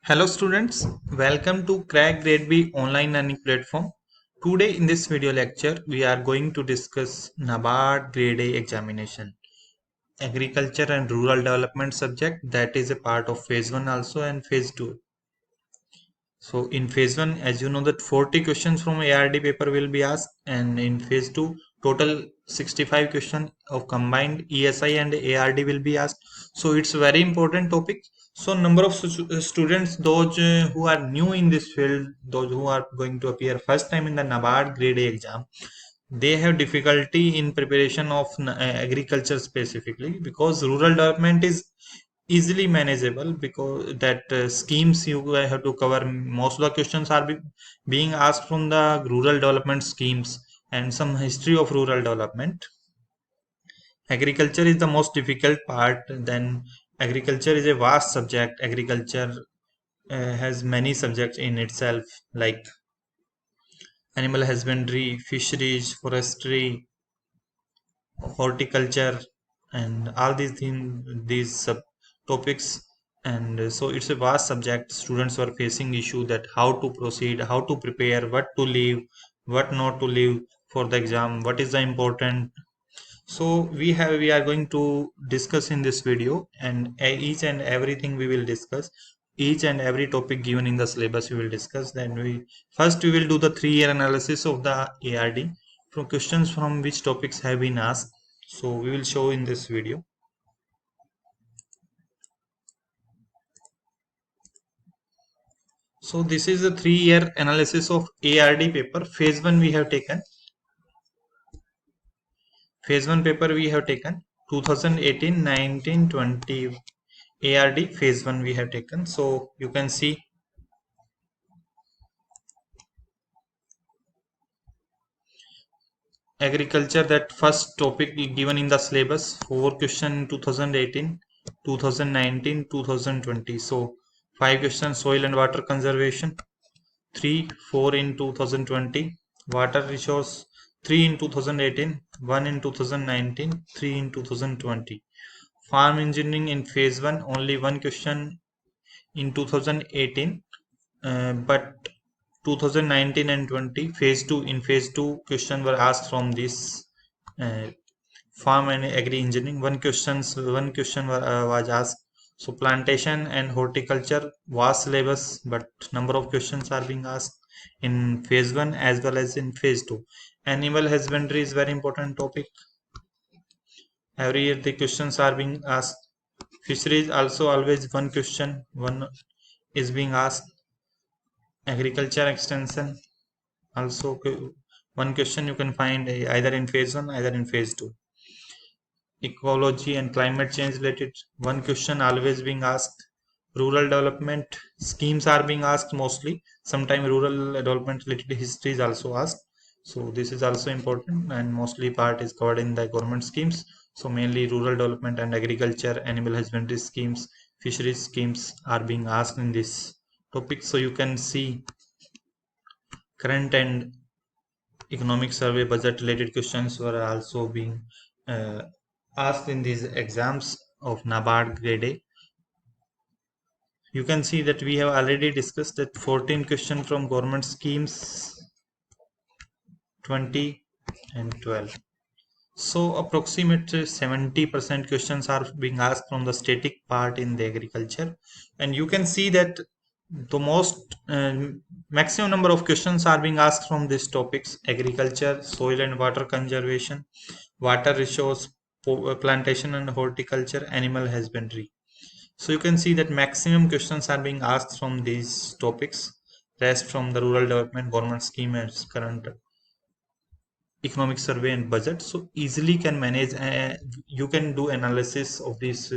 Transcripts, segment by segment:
Hello students, welcome to Crack Grade B online learning platform. Today in this video lecture, we are going to discuss NABARD Grade A examination, agriculture and rural development subject that is a part of phase 1 also and phase 2. So in phase 1, as you know that 40 questions from ARD paper will be asked, and in phase 2, total 65 questions of combined ESI and ARD will be asked. So it's very important topic. So number of students, those who are new in this field, those who are going to appear first time in the NABARD grade A exam, they have difficulty in preparation of agriculture specifically, because rural development is easily manageable, because that schemes you have to cover. Most of the questions are being asked from the rural development schemes and some history of rural development. Agriculture is the most difficult part. Then agriculture is a vast subject. Agriculture has many subjects in itself, like animal husbandry, fisheries, forestry, horticulture, and all these things, these sub topics. And so it's a vast subject. Students are facing issue that how to proceed, how to prepare, what to leave, what not to leave for the exam, what is the important. So we are going to discuss in this video, and each and everything we will discuss, each and every topic given in the syllabus we will discuss. Then we will do the 3-year analysis of the ARD from questions from which topics have been asked. So we will show in this video. So this is a 3-year analysis of ARD paper. Phase 1 we have taken. Phase 1 paper we have taken 2018, 19, 20. ARD phase 1 we have taken. So you can see agriculture, that first topic given in the syllabus, 4 question 2018, 2019, 2020. So 5 questions soil and water conservation, 3, 4 in 2020, water resource 3 in 2018, 1 in 2019, 3 in 2020. Farm engineering in phase 1, only 1 question in 2018, but 2019 and 20 phase 2, in phase 2 questions were asked from this uh, farm and agri engineering. One question was asked. So plantation and horticulture was syllabus, but number of questions are being asked in phase 1 as well as in phase 2. Animal husbandry is very important topic. Every year the questions are being asked. Fisheries also always one question, one is being asked. Agriculture extension also one question you can find either in phase 1 either in phase 2. Ecology and climate change related, one question always being asked. Rural development schemes are being asked mostly. Sometimes rural development related history is also asked. So this is also important, and mostly part is covered in the government schemes. So mainly rural development and agriculture, animal husbandry schemes, fisheries schemes are being asked in this topic. So you can see current and economic survey budget related questions were also being uh, asked in these exams of NABARD grade A. You can see that we have already discussed that 14 questions from government schemes, 20 and 12. So approximately 70% questions are being asked from the static part in the agriculture. And you can see that the most maximum number of questions are being asked from these topics: agriculture, soil and water conservation, water resource, plantation and horticulture, animal husbandry. So you can see that maximum questions are being asked from these topics, rest from the rural development, government scheme and current economic survey and budget. So easily can manage, you can do analysis of these,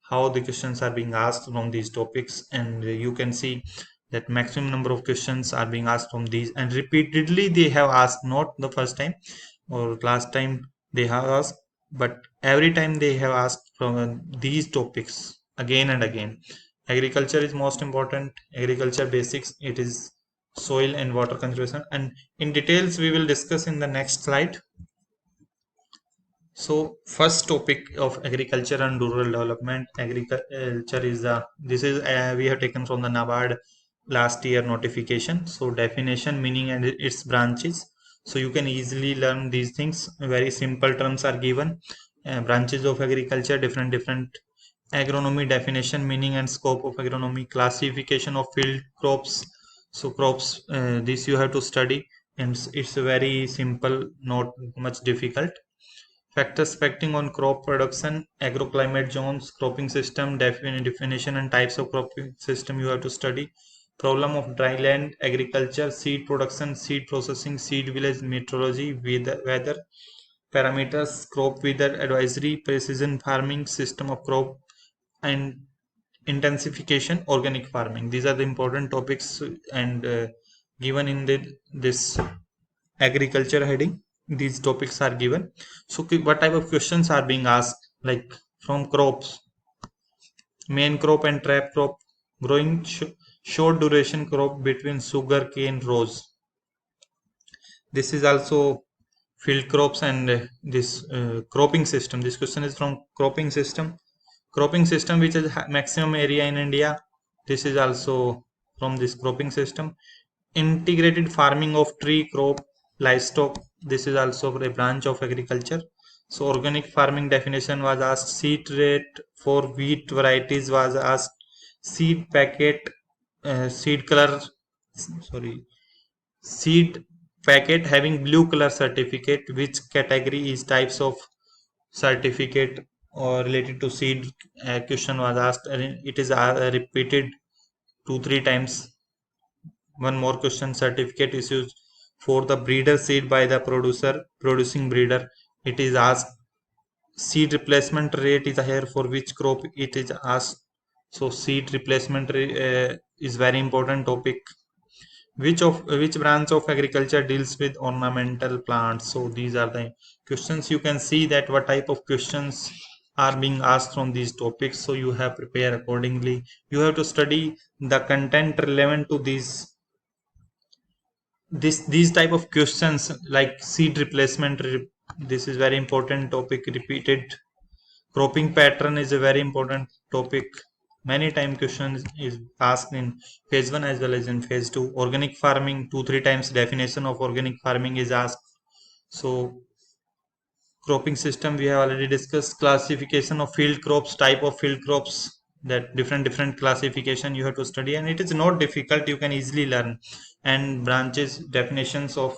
how the questions are being asked from these topics, and you can see that maximum number of questions are being asked from these, and repeatedly they have asked, not the first time or last time they have asked, but every time they have asked from these topics again and again. Agriculture is most important. Agriculture basics, it is soil and water conservation, and in details we will discuss in the next slide. So first topic of agriculture and rural development. Agriculture is this is we have taken from the NABARD last year notification. So definition, meaning and its branches. So you can easily learn these things. Very simple terms are given. Branches of agriculture, different agronomy, definition, meaning and scope of agronomy, classification of field crops. So crops, this you have to study, and it's very simple, not much difficult. Factors affecting on crop production, agroclimate zones, cropping system, definition and types of cropping system you have to study. Problem of dry land agriculture, seed production, seed processing, seed village, meteorology, weather parameters, crop weather advisory, precision farming, system of crop, and intensification, organic farming. These are the important topics and given in this agriculture heading. These topics are given. So what type of questions are being asked, like from crops, main crop and trap crop, growing short duration crop between sugar cane rose. This is also field crops and this cropping system. This question is from cropping system which is maximum area in India. This is also from this cropping system. Integrated farming of tree, crop, livestock. This is also a branch of agriculture. So organic farming definition was asked. Seed rate for wheat varieties was asked. Seed packet, seed color, sorry, seed packet having blue color certificate. Which category is types of certificate or related to seed? Question was asked, and it is repeated 2 3 times. One more question, certificate issued for the breeder seed by the producer producing breeder. It is asked. Seed replacement rate is higher for which crop? It is asked. So seed replacement is very important topic. Which branch of agriculture deals with ornamental plants? So these are the questions. You can see that what type of questions are being asked from these topics. So you have prepare accordingly. You have to study the content relevant to these type of questions, like seed replacement. This is very important topic. Repeated cropping pattern is a very important topic. Many time questions is asked in phase 1 as well as in phase 2. Organic farming, 2 3 times definition of organic farming is asked. So cropping system we have already discussed. Classification of field crops, type of field crops, that different classification you have to study, and it is not difficult, you can easily learn. And branches, definitions of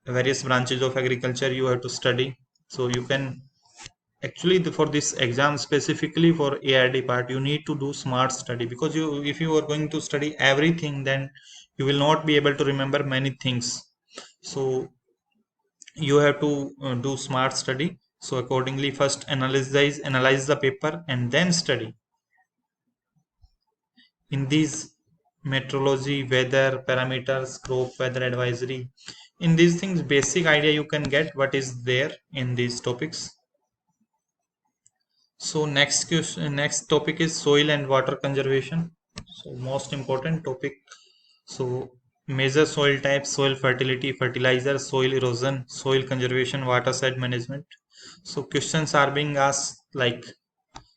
various branches of agriculture you have to study. So you can actually for this exam specifically for ARD part, you need to do smart study, because you if you are going to study everything, then you will not be able to remember many things. So you have to do smart study. So accordingly, first analyze the paper and then study. In these meteorology, weather parameters, crop weather advisory, in these things basic idea you can get what is there in these topics. So next topic is soil and water conservation. So most important topic. So major soil types: soil fertility, fertilizer, soil erosion, soil conservation, water side management. So questions are being asked like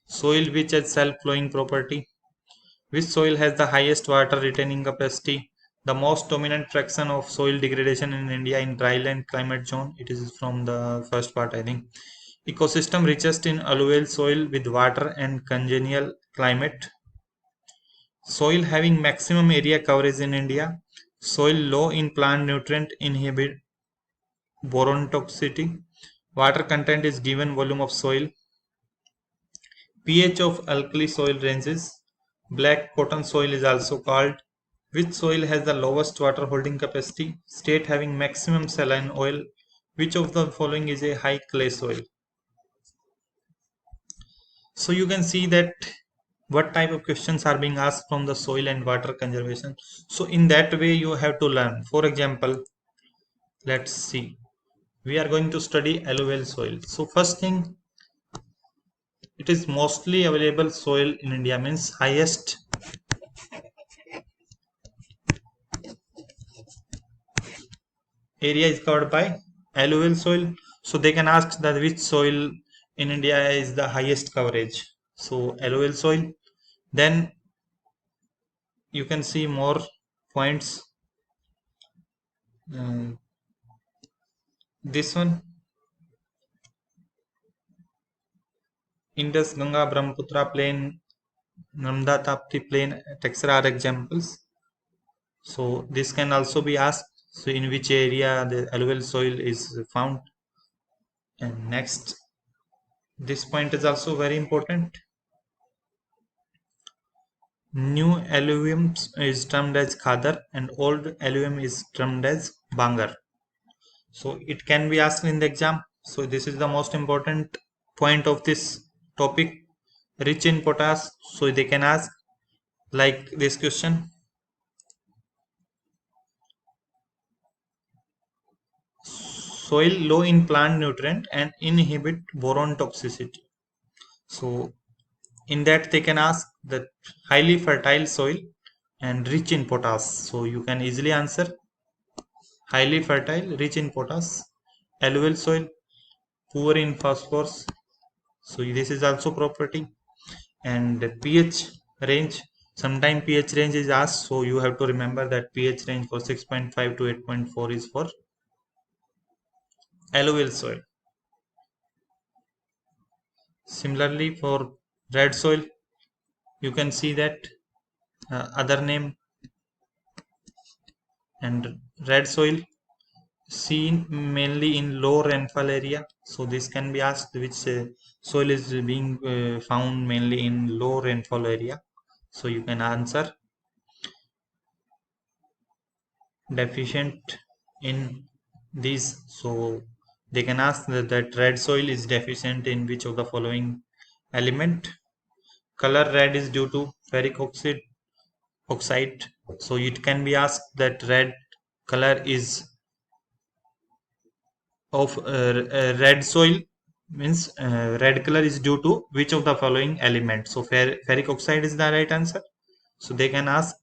soil which has self-flowing property, which soil has the highest water retaining capacity, the most dominant fraction of soil degradation in India in dryland climate zone. It is from the first part, I think. Ecosystem richest in alluvial soil with water and congenial climate. Soil having maximum area coverage in India. Soil low in plant nutrient inhibit boron toxicity. Water content is given volume of soil. pH of alkali soil ranges. Black cotton soil is also called. Which soil has the lowest water holding capacity? State having maximum saline oil. Which of the following is a high clay soil? So you can see that what type of questions are being asked from the soil and water conservation. So in that way you have to learn. For example, let's see. We are going to study alluvial soil. So first thing, it is mostly available soil in India, means highest area is covered by alluvial soil. So they can ask that which soil in India is the highest coverage. So alluvial soil. Then you can see more points. Um, this one, Indus, Ganga, Brahmaputra plain, Namda, Tapti plain, etc. are examples. So this can also be asked. So in which area the alluvial soil is found. And next, this point is also very important. New alluvium is termed as Khadar and old alluvium is termed as Bangar. So it can be asked in the exam. So this is the most important point of this topic. Rich in potash. So they can ask like this question. Soil low in plant nutrient and inhibit boron toxicity. So in that they can ask that highly fertile soil and rich in potash. So you can easily answer highly fertile, rich in potash, alluvial soil, poor in phosphorus. So this is also property. And pH range. Sometimes pH range is asked, so you have to remember that pH range for 6.5 to 8.4 is for alluvial soil. Similarly, for red soil, you can see that other name and red soil seen mainly in low rainfall area. So this can be asked which soil is being found mainly in low rainfall area. So you can answer deficient in these. So they can ask that red soil is deficient in which of the following element. Color red is due to ferric oxide. So it can be asked that red color is of red soil means red color is due to which of the following element. So ferric oxide is the right answer. So they can ask.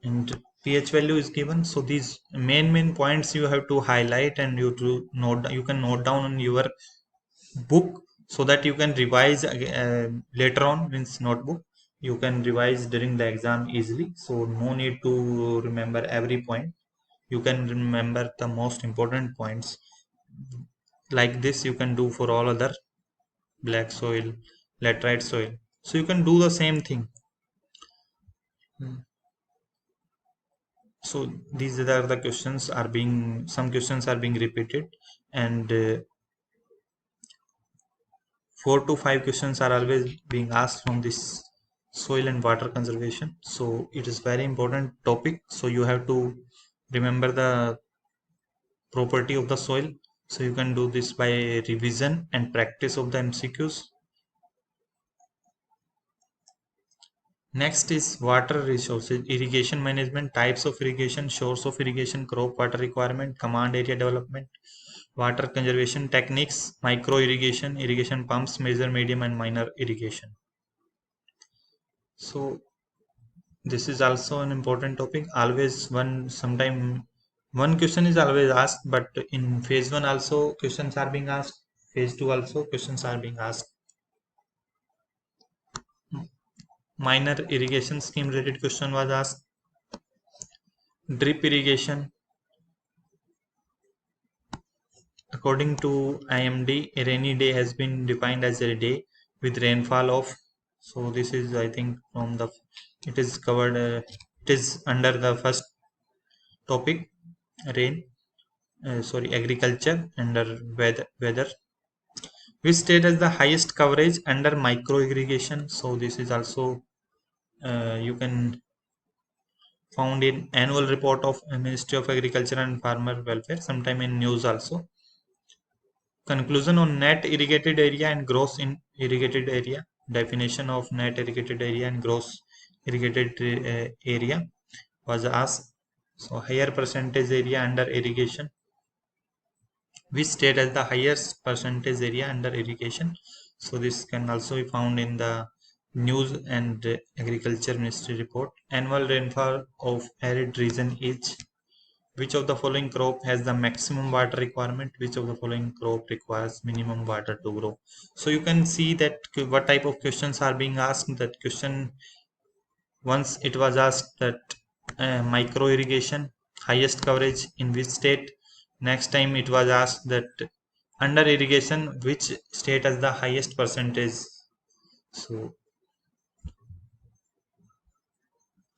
And pH value is given. So these main points you have to highlight and you can note down on your book so that you can revise later on, means notebook. You can revise during the exam easily. So no need to remember every point. You can remember the most important points. Like this you can do for all other black soil, laterite soil. So you can do the same thing. So these are the questions are being, some questions are being repeated, and 4 to 5 questions are always being asked from this soil and water conservation. So it is very important topic. So you have to remember the property of the soil. So you can do this by revision and practice of the MCQs. Next is water resources, irrigation management, types of irrigation, source of irrigation, crop water requirement, command area development, water conservation techniques, micro irrigation, irrigation pumps, major, medium, and minor irrigation. So this is also an important topic. Always sometime one question is always asked, but in phase 1 also questions are being asked. Phase 2 also questions are being asked. Minor irrigation scheme related question was asked. Drip irrigation. According to IMD, a rainy day has been defined as a day with rainfall of. So this is, I think, from the. It is covered. It is under the first topic, rain. Sorry, agriculture under weather. Which state has the highest coverage under micro irrigation? So this is also you can found in annual report of Ministry of Agriculture and Farmer Welfare. Sometime in news also. Conclusion on net irrigated area and gross in irrigated area. Definition of net irrigated area and gross irrigated area was asked. So higher percentage area under irrigation. Which state has the highest percentage area under irrigation? So this can also be found in the news and agriculture ministry report. Annual rainfall of arid region is. Which of the following crop has the maximum water requirement? Which of the following crop requires minimum water to grow? So you can see that what type of questions are being asked. That question, once it was asked that micro irrigation, highest coverage in which state. Next time it was asked that under irrigation, which state has the highest percentage. So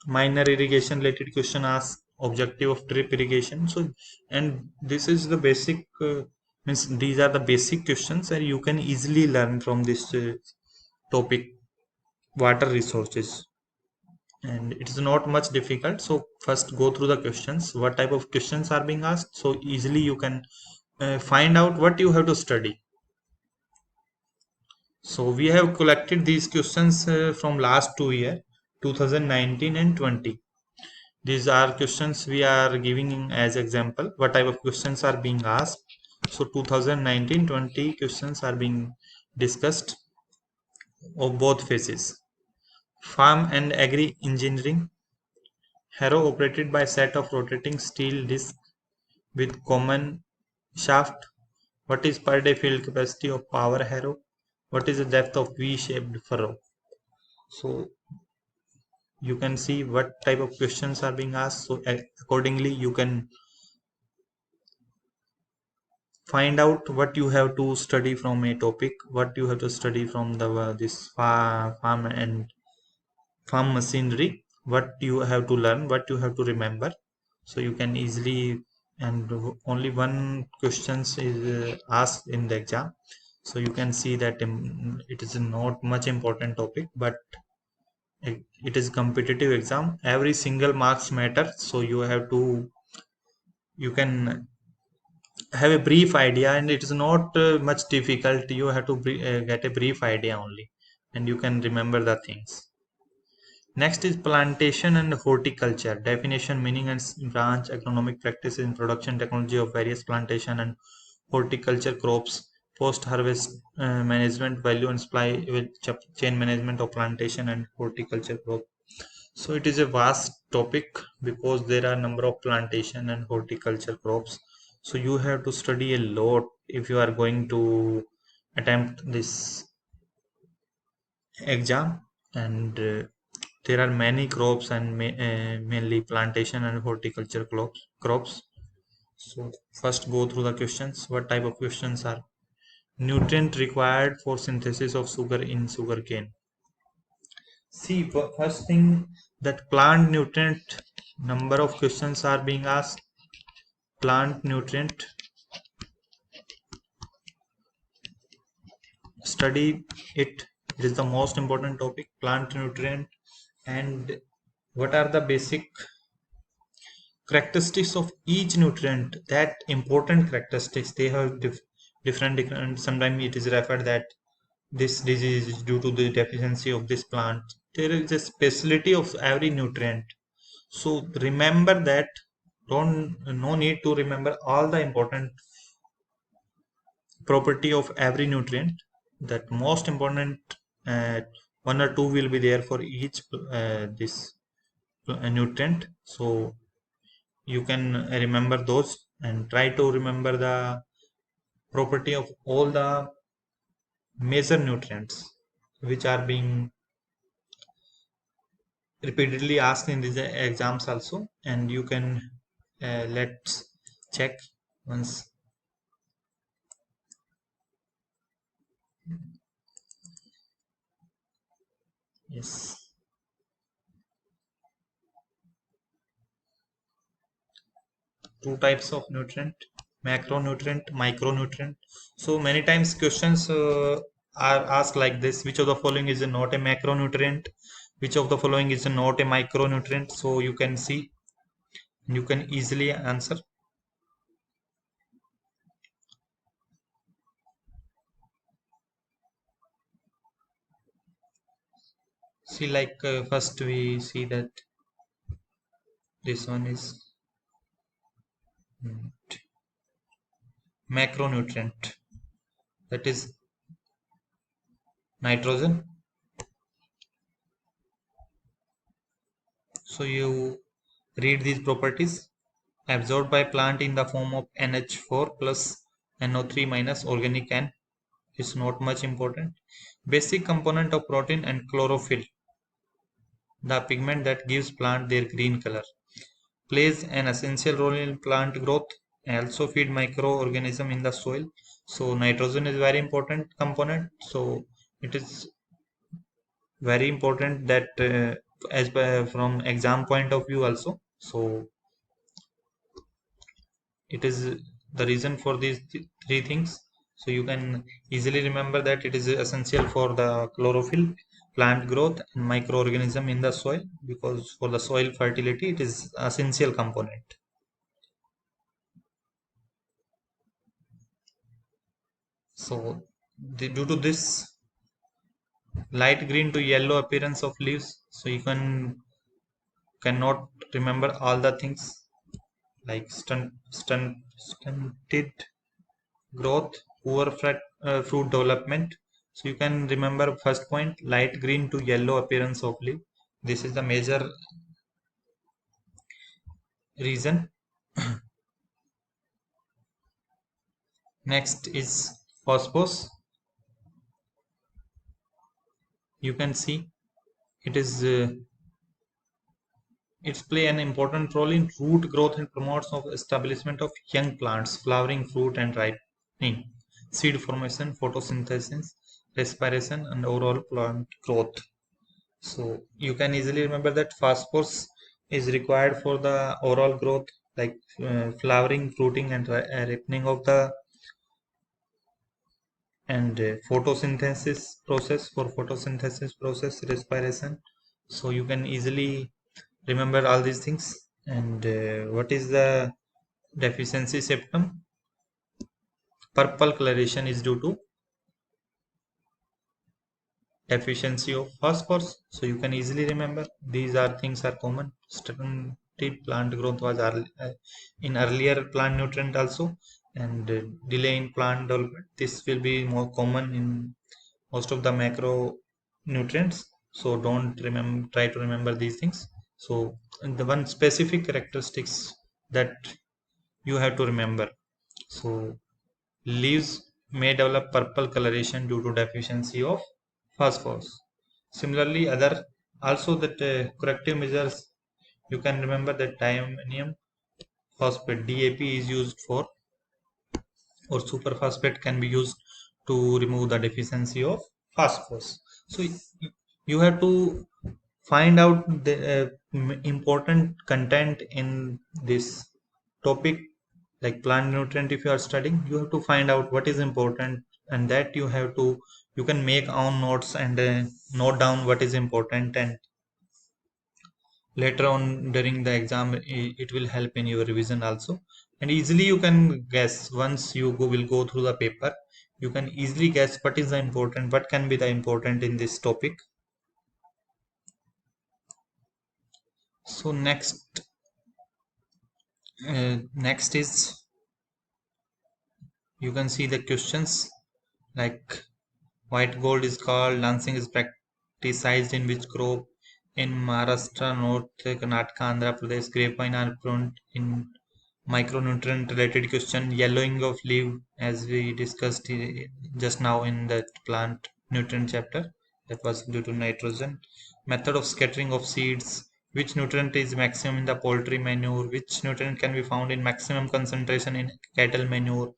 minor irrigation related question asks objective of drip irrigation. So, and this is the basic means these are the basic questions and you can easily learn from this topic, water resources, and it is not much difficult. So first go through the questions, what type of questions are being asked, so easily you can find out what you have to study. So we have collected these questions from last 2 year, 2019 and 20. These are questions we are giving as example. What type of questions are being asked? So 2019-20 questions are being discussed of both phases. Farm and agri engineering. Harrow operated by set of rotating steel disc with common shaft. What is per day field capacity of power harrow? What is the depth of V-shaped furrow? So you can see what type of questions are being asked. So accordingly you can find out what you have to study from a topic, what you have to study from the this farm and farm machinery, what you have to learn, what you have to remember. So you can easily, and only one questions is asked in the exam. So you can see that it is not much important topic, but it is competitive exam. Every single marks matter. So you have to, you can have a brief idea, and it is not much difficult. You have to get a brief idea only, and you can remember the things. Next is plantation and horticulture. Definition, meaning and branch agronomic practices in production technology of various plantation and horticulture crops. Post harvest management, value and supply with chain management of plantation and horticulture crop. So it is a vast topic because there are number of plantation and horticulture crops. So you have to study a lot if you are going to attempt this exam. And there are many crops and mainly plantation and horticulture crops. So first go through the questions. What type of questions are nutrient required for synthesis of sugar in sugarcane? See, first thing, that plant nutrient, number of questions are being asked. Plant nutrient, study it. It is the most important topic, plant nutrient. And what are the basic characteristics of each nutrient? That important characteristics, they have different. Sometimes it is referred that this disease is due to the deficiency of this plant. There is a specialty of every nutrient. So remember that. Don't, no need to remember all the important property of every nutrient. That most important one or two will be there for each this nutrient. So you can remember those and try to remember the property of all the major nutrients which are being repeatedly asked in these exams also. And you can let's check once. Yes, two types of nutrient, macronutrient, micronutrient. So many times questions are asked like this: which of the following is not a macronutrient, which of the following is not a micronutrient? So you can see, you can easily answer. See, like first we see that this one is mm, macronutrient, that is nitrogen. So you read these properties. absorbed by plant in the form of NH4 plus NO3 minus organic and is not much important. Basic component of protein and chlorophyll, the pigment that gives plant their green color, plays an essential role in plant growth and also feed microorganism in the soil. So nitrogen is very important component. So it is very important that as per from exam point of view also. So it is the reason for these three things. So you can easily remember that it is essential for the chlorophyll, plant growth and microorganism in the soil, because for the soil fertility it is essential component. So due to this light green to yellow appearance of leaves, so you cannot remember all the things like stunted growth, poor fruit development. So you can remember first point, light green to yellow appearance of leaf. This is the major reason. Next is phosphorus. You can see it is it's play an important role in root growth and promotes of establishment of young plants, flowering fruit and ripening, seed formation, photosynthesis, respiration, and overall plant growth. So you can easily remember that phosphorus is required for the overall growth, like flowering, fruiting, and ripening of the and photosynthesis process, respiration. So you can easily remember all these things. And what is the deficiency symptom? Purple coloration is due to deficiency of phosphorus. So you can easily remember these are things are common. Stunted plant growth was in earlier plant nutrient also, and delay in plant development. This will be more common in most of the macro nutrients. So don't remember, try to remember these things. So the one specific characteristics that you have to remember. So leaves may develop purple coloration due to deficiency of phosphorus. Similarly, other also that corrective measures, you can remember that diammonium phosphate DAP is used for, or superphosphate can be used to remove the deficiency of phosphorus. So you have to find out the important content in this topic, like plant nutrient. If you are studying, you have to find out what is important, and that you can make own notes and note down what is important, and later on during the exam it will help in your revision also. And easily you can guess, once you will go through the paper, you can easily guess what is the important, what can be the important in this topic. So next is, you can see the questions, like white gold is called, dancing is practiced in which crop? In Maharashtra, North Karnataka, Andhra Pradesh. Grapevine are prone in micronutrient related question. Yellowing of leaf, as we discussed just now in that plant nutrient chapter, that was due to nitrogen. Method of scattering of seeds, which nutrient is maximum in the poultry manure, which nutrient can be found in maximum concentration in cattle manure,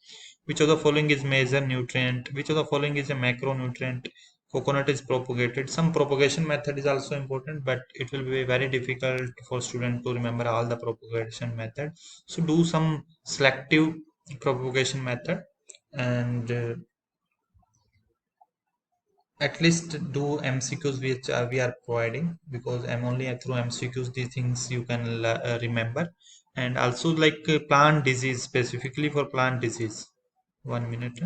which of the following is major nutrient, which of the following is a macronutrient. Coconut is propagated. Some propagation method is also important, but it will be very difficult for student to remember all the propagation method. So do some selective propagation method, and at least do MCQs which we are providing, because I'm only through MCQs these things you can remember. And also like plant disease, specifically for plant disease. 1 minute.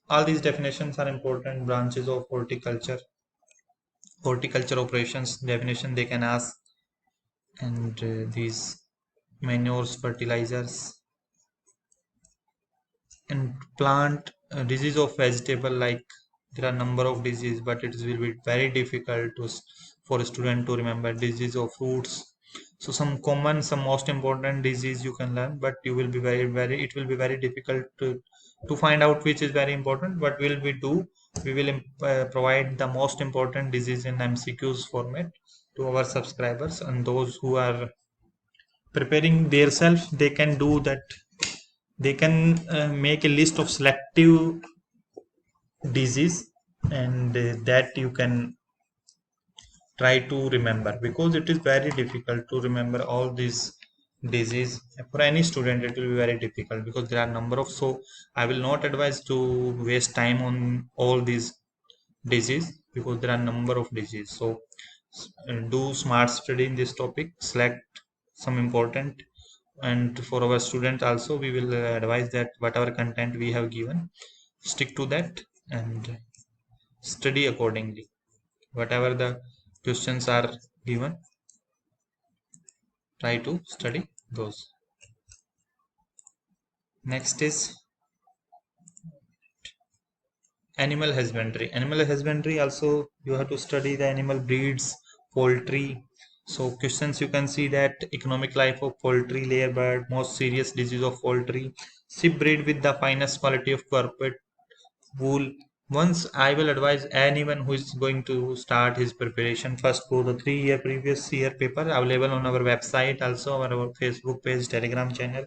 All these definitions are important branches of horticulture operations definition they can ask. And these manures, fertilizers, and plant disease of vegetable, like there are number of disease, but it will be very difficult for a student to remember. Disease of fruits, So some common, some most important disease you can learn, but you will be it will be very difficult to find out which is very important. What will we do? We will provide the most important disease in MCQs format to our subscribers, and those who are preparing themselves, they can do that. They can make a list of selective disease, and that you can try to remember, because it is very difficult to remember all these disease. For any student it will be very difficult, because there are number of, so I will not advise to waste time on all these disease, because there are number of disease. So do smart study in this topic, select some important. And for our students also, we will advise that whatever content we have given, stick to that and study accordingly. Whatever the questions are given, try to study those. Next is animal husbandry. Animal husbandry also, you have to study the animal breeds, poultry. So questions, you can see that economic life of poultry layer bird, most serious disease of poultry, sheep breed with the finest quality of carpet wool. Once I will advise anyone who is going to start his preparation, first go the 3 year previous year paper available on our website, also our Facebook page, Telegram channel.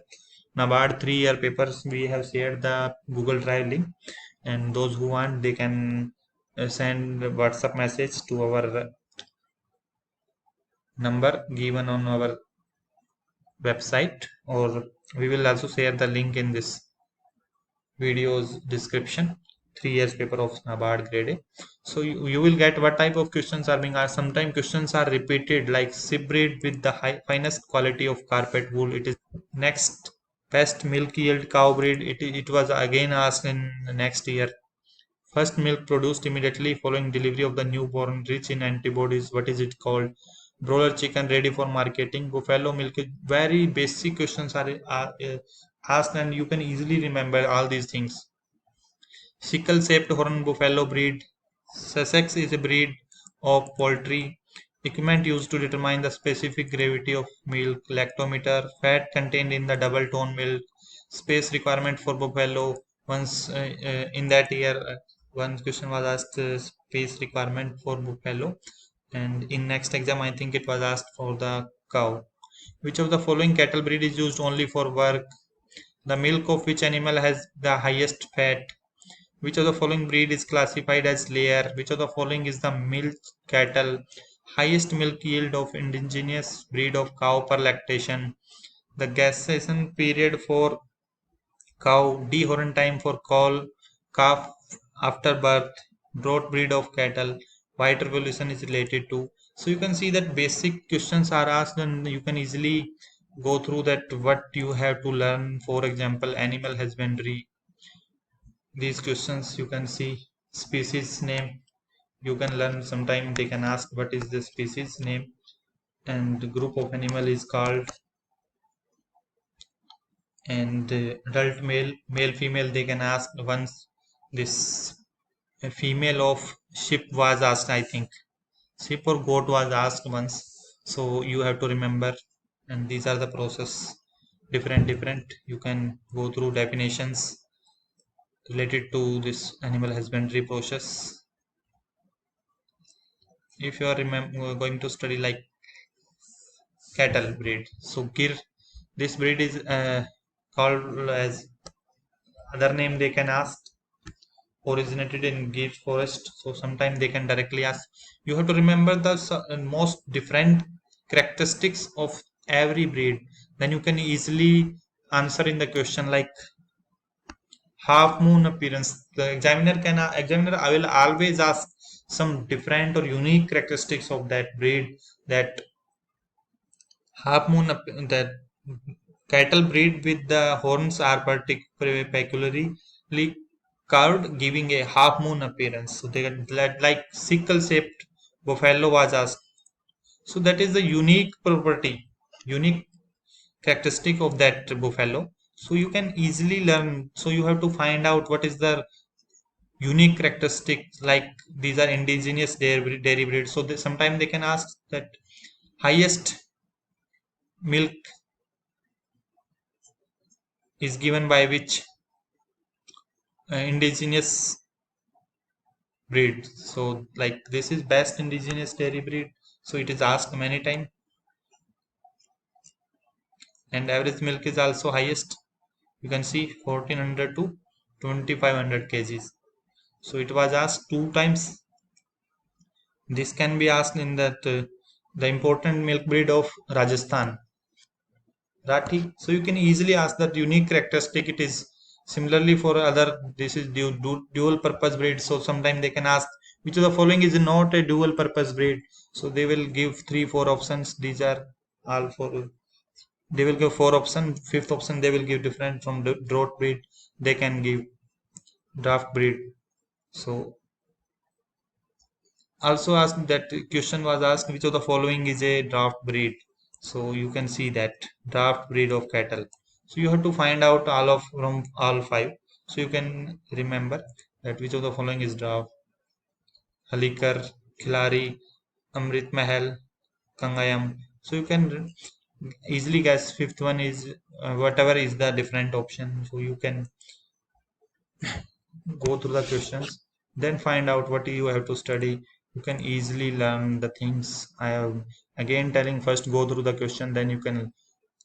NABARD 3 year papers, we have shared the Google Drive link, and those who want, they can send WhatsApp message to our number given on our website, or we will also share the link in this video's description. 3 years paper of NABARD grade A. So you will get what type of questions are being asked. Sometimes questions are repeated, like sheep breed with the finest quality of carpet wool. It is next. Best milk yield cow breed. It was again asked in the next year. First milk produced immediately following delivery of the newborn, rich in antibodies. What is it called? Broiler chicken ready for marketing. Buffalo milk. Very basic questions are asked, and you can easily remember all these things. Sickle-shaped horn buffalo breed. Sussex is a breed of poultry. Equipment used to determine the specific gravity of milk. Lactometer. Fat contained in the double tone milk. Space requirement for buffalo. Once in that year, one question was asked, space requirement for buffalo. And in next exam, I think it was asked for the cow. Which of the following cattle breed is used only for work? The milk of which animal has the highest fat? Which of the following breed is classified as layer? Which of the following is the milk cattle? Highest milk yield of indigenous breed of cow per lactation. The gestation period for cow. Dehorn time for calf after birth. Broad breed of cattle. White revolution is related to. So you can see that basic questions are asked, and you can easily go through that what you have to learn. For example, animal husbandry, these questions you can see. Species name, you can learn. Sometime they can ask what is the species name, and group of animal is called, and adult male female, they can ask. Once this female of sheep was asked, I think sheep or goat was asked once. So you have to remember, and these are the process, different you can go through definitions related to this animal husbandry process. If you are going to study like cattle breed, so gir, this breed is called as other name they can ask, originated in gir forest. So sometimes they can directly ask. You have to remember the most different characteristics of every breed, then you can easily answer in the question. Like half moon appearance, the examiner I will always ask some different or unique characteristics of that breed. That half moon, that cattle breed with the horns are peculiarly carved, giving a half moon appearance. So they get like sickle shaped buffalo was asked. So that is the unique property, unique characteristic of that buffalo. So you can easily learn. So you have to find out what is the unique characteristics. Like these are indigenous dairy breed. So sometimes they can ask that highest milk is given by which indigenous breed? So like this is best indigenous dairy breed. So it is asked many times, and average milk is also highest. You can see 1400 to 2500 kgs. So it was asked two times. This can be asked in that the important milk breed of Rajasthan, Rathi. So you can easily ask that unique characteristic it is. Similarly for other, this is dual purpose breed. So sometimes they can ask which of the following is not a dual purpose breed. So they will give three, four options. These are all for. They will give four options. Fifth option they will give different from the drought breed. They can give draft breed. So also asked that question was asked which of the following is a draft breed. So you can see that draft breed of cattle. So you have to find out all of from all five. So you can remember that which of the following is draft: Halikar, Khilari, Amrit Mahal, Kangayam. So you can easily guess fifth one is whatever is the different option. So you can go through the questions, then find out what you have to study. You can easily learn the things I am again telling. First go through the question, then you can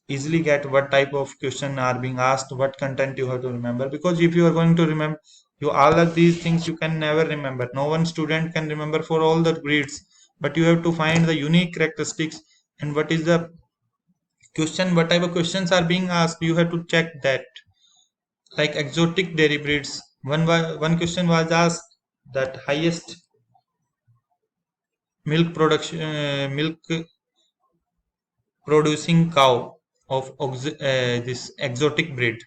easily get what type of question are being asked, what content you have to remember. Because if you are going to remember you all of these things, you can never remember. No one student can remember for all the grades, but you have to find the unique characteristics and what is the question, what type of questions are being asked. You have to check that. Like exotic dairy breeds, one question was asked that highest milk producing cow of this exotic breed.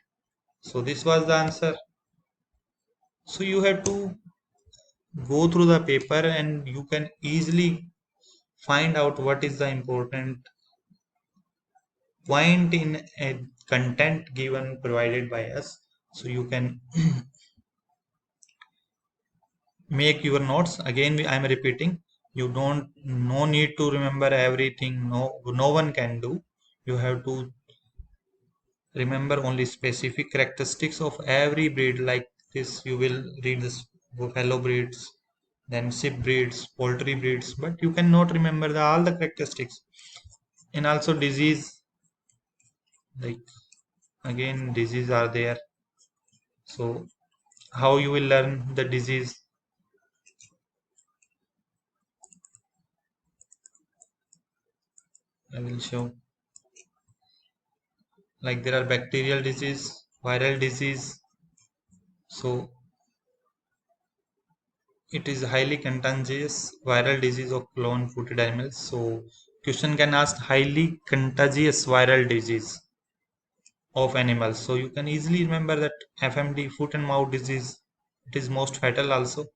So this was the answer. So you have to go through the paper and you can easily find out what is the important point in a content given provided by us. So you can make your notes. Again I am repeating, you don't no need to remember everything. No one can do. You have to remember only specific characteristics of every breed. Like this you will read this buffalo breeds, then sheep breeds, poultry breeds, but you cannot remember all the characteristics. And also disease, like again disease are there. So how you will learn the disease? I will show. Like there are bacterial disease, viral disease. So it is highly contagious viral disease of clone footed animals. So question can ask highly contagious viral disease of animals. So you can easily remember that FMD, foot and mouth disease, it is most fatal also.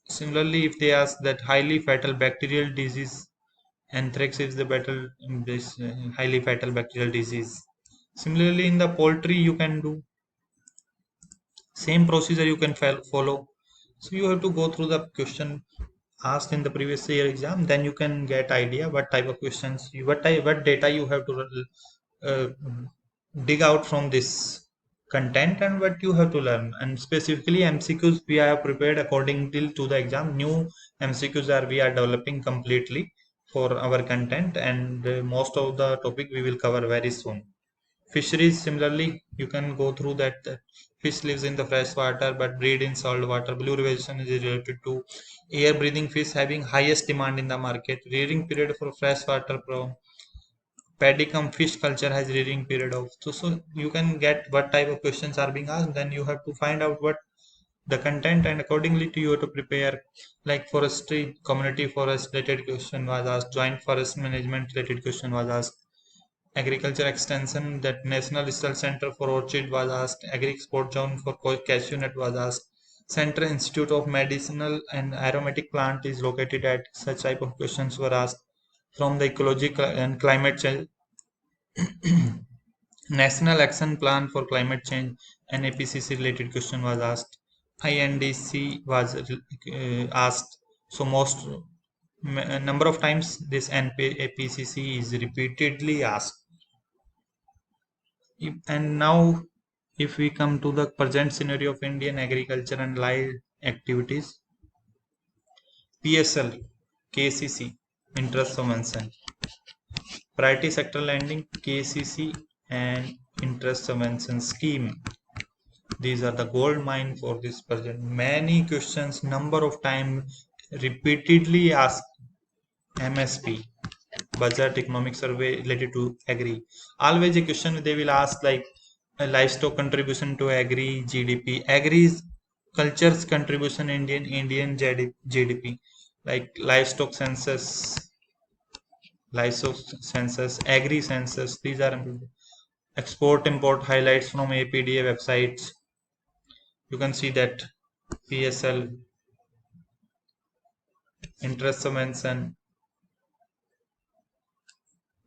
Similarly, if they ask that highly fatal bacterial disease, anthrax is the battle this highly fatal bacterial disease. Similarly, in the poultry, you can do same procedure. You can follow. So you have to go through the question asked in the previous year exam. Then you can get idea what type of questions, what data you have to uh, dig out from this content and what you have to learn. And specifically MCQs we have prepared according to the exam. New MCQs are we are developing completely for our content, and most of the topic we will cover very soon. Fisheries, similarly, you can go through that. Fish lives in the fresh water but breed in salt water. Blue revision is related to air breathing fish having highest demand in the market. Rearing period for freshwater prawn. Paddy cum fish culture has rearing period of. So you can get what type of questions are being asked. Then you have to find out what the content, and accordingly to you to prepare. Like forestry, community forest related question was asked. Joint forest management related question was asked. Agriculture extension, that National Research Center for Orchid was asked. Agri Export Zone for Cashew Nut was asked. Central Institute of Medicinal and Aromatic Plant is located at. Such type of questions were asked. From the ecology and climate change, National Action Plan for Climate Change, NAPCC related question was asked. INDC was asked. So most number of times this NPCC is repeatedly asked. And now, if we come to the present scenario of Indian agriculture and live activities, PSL, KCC, interest subvention, priority sector lending, KCC, and interest subvention scheme. These are the gold mine for this project. Many questions, number of time repeatedly asked. MSP, budget economic survey related to agri. Always a question they will ask like livestock contribution to agri GDP, agri's culture's contribution Indian GDP, like livestock census, agri census. These are export import highlights from APDA websites. You can see that PSL, interest mention,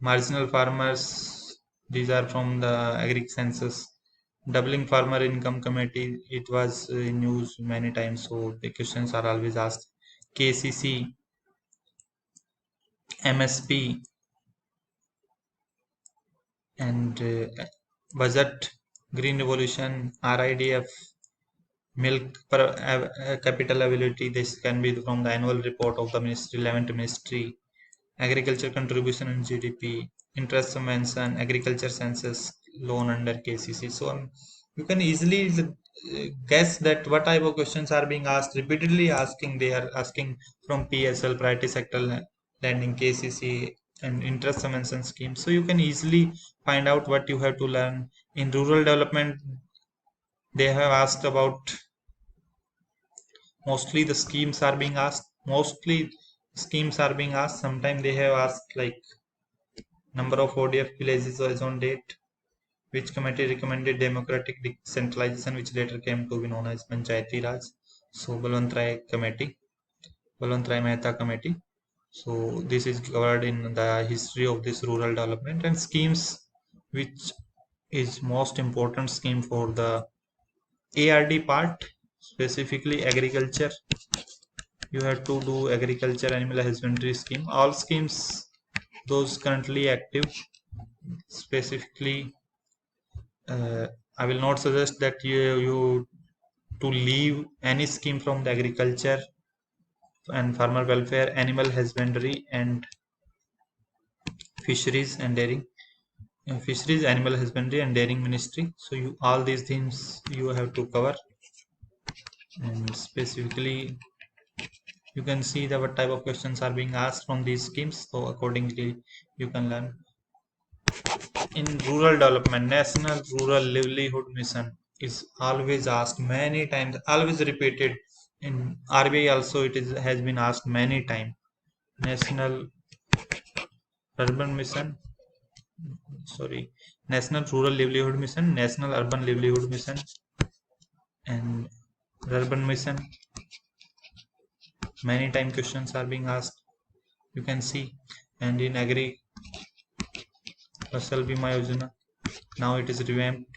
marginal farmers. These are from the agri census. Doubling farmer income committee. It was in news many times, so the questions are always asked. KCC, MSP, and budget, green revolution, RIDF, milk capital ability. This can be from the annual report of the ministry, 11th ministry. Agriculture contribution in GDP, interest mention, agriculture census, loan under KCC. So you can easily guess that what type of questions are being asked, repeatedly asking. They are asking from PSL, priority sector lending, KCC, and interest mention scheme. So you can easily find out what you have to learn. In rural development, they have asked about, mostly the schemes are being asked. Mostly schemes are being asked. Sometimes they have asked like number of ODF villages was on date, which committee recommended democratic decentralization, which later came to be known as Panchayati Raj. So Balwant Rai Mehta committee. So this is covered in the history of this rural development and schemes, which is most important scheme for the ARD part, specifically agriculture. You have to do agriculture animal husbandry scheme. All schemes, those currently active, specifically I will not suggest that you to leave any scheme from the agriculture and farmer welfare, animal husbandry, and fisheries and dairying. Fisheries, animal husbandry, and dairying ministry. So you all these things you have to cover, and specifically you can see that what type of questions are being asked from these schemes. So accordingly you can learn. In rural development, National Rural Livelihood Mission is always asked many times, always repeated. In RBI also it is has been asked many times. National Urban Mission, sorry, National Rural Livelihood Mission, National Urban Livelihood Mission, and Urban Mission. Many time questions are being asked. You can see, and in Agri Fasal Bima Yojana, now it is revamped.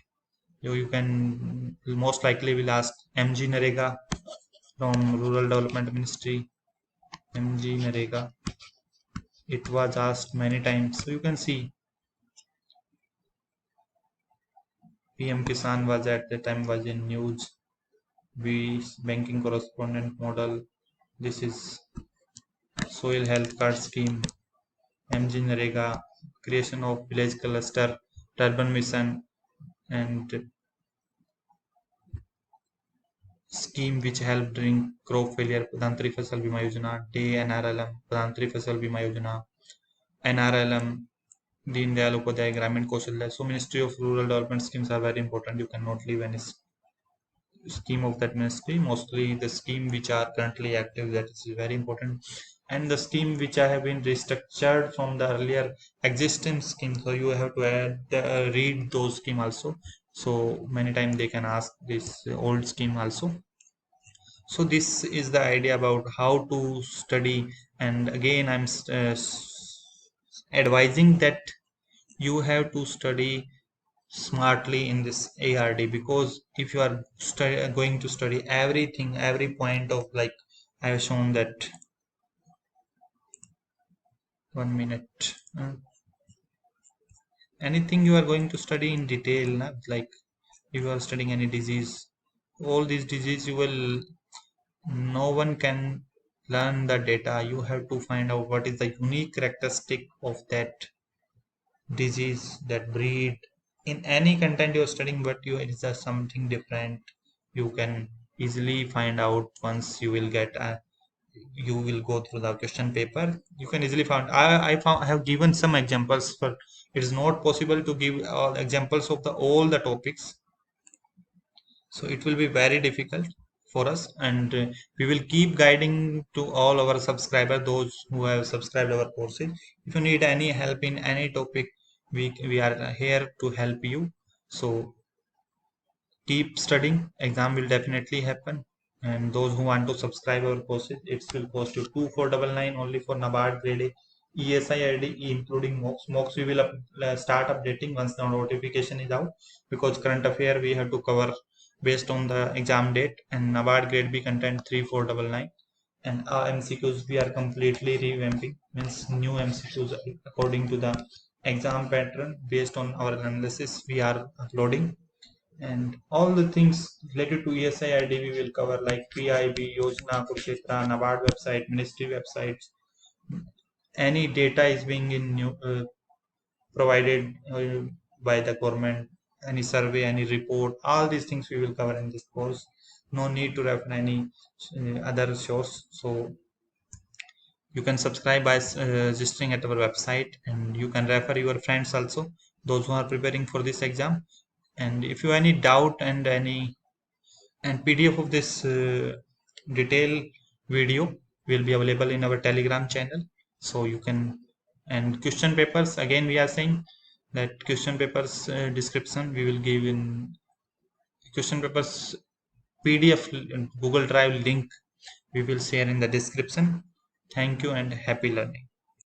You can most likely will ask MG Narega from Rural Development Ministry. MG Narega. It was asked many times. So you can see PM Kisan was at the time was in news. We banking correspondent model. This is soil health card scheme. MG Narega, creation of village cluster, urban mission, and scheme which helped during crop failure. Pradhan Mantri Fasal Bima Yojana, DNRLM, Pradhan Mantri Fasal Bima Yojana, NRLM, Deen Dayal Upadhyay, Gramin Kaushalya. So Ministry of Rural Development schemes are very important. You cannot leave any scheme of that ministry. Mostly the scheme which are currently active, that is very important. And the scheme which I have been restructured from the earlier existing scheme. So you have to read those scheme also. So many times they can ask this old scheme also. So this is the idea about how to study. And again, I'm advising that you have to study smartly in this ARD, because if you are going to study everything, every point of, like I have shown that 1 minute. Anything you are going to study in detail, na? Like if you are studying any disease, all these disease you will, no one can learn the data. You have to find out what is the unique characteristic of that disease, that breed. In any content you're studying, but you it is just something different. You can easily find out once you will get a, you will go through the question paper. You can easily find. I have given some examples, but it is not possible to give all examples of the all the topics. So it will be very difficult for us, and we will keep guiding to all our subscribers, those who have subscribed our courses. If you need any help in any topic, we are here to help you. So keep studying. Exam will definitely happen. And those who want to subscribe our courses, it will cost you 2499 only for NABARD grade A ESI ID, including mocks. Mocks we will start updating once the notification is out, because current affair we have to cover based on the exam date, and NABARD grade B content 3499. And our MCQs we are completely revamping, means new MCQs according to the exam pattern based on our analysis we are uploading. And all the things related to ESIID we will cover, like PIB, Yojana, Kurukshetra, NABARD website, ministry websites. Any data is being provided by the government, any survey, any report, all these things we will cover in this course. No need to refer any other source. So you can subscribe by registering at our website, and you can refer your friends also, those who are preparing for this exam. And if you have any doubt and any and PDF of this detailed video will be available in our Telegram channel. So you can, and question papers, again we are saying that question papers description we will give in question papers PDF and Google Drive link we will share in the description. Thank you and happy learning.